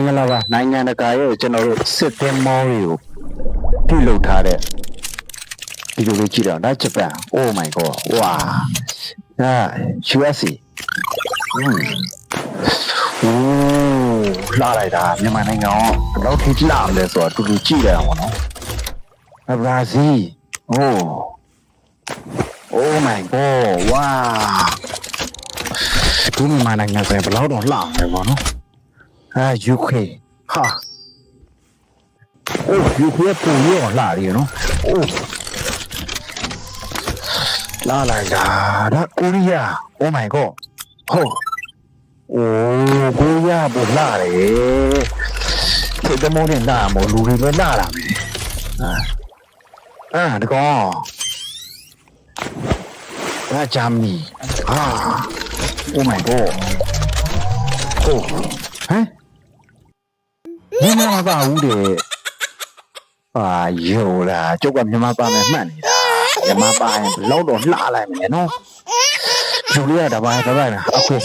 င်္ဂလာပါနိုင်ငံတကာရဲ့ကျွန်တော်တို့စစ်သင်္ဘောတွေကိုပြုလုပ်ထားတဲ့ဒီလိုလေးကြည့်တော့ဒါဂျပန် Oh my god ဝါဒါ USA โอ้လာလိုက်တာမြန်မာနိုင်ငံဘယ်လောက်ထိလာမလဲဆိုတော့တူတူကြည့်ရအောင်နော်ဘရာဇီး Oh my god ဝါဒီမြန်မာနိုင်ငံဆိုရင်ဘယ်လောက်တော့လှမယ်ပေါ့နော်UK ဟာUK ပုံရောလာရနော်လာလိုက်တာဒါကိုရီးယား Oh my god ကိုရီးယားဘလာတယ်ဒီတမောနဲ့လာမလူတွေပဲလာတာပဲတကောဒါဂျာမနီOh my god မြန်မာမပါဘူးတဲ့ယောလာကျုပ်ကမြန်မာပါမယ်မှတ်နေတာမြန်မာပါရင်ဘလောက်တော့လှလိုက်မယ်နော်လူလေးကတပိုင်းလားအခု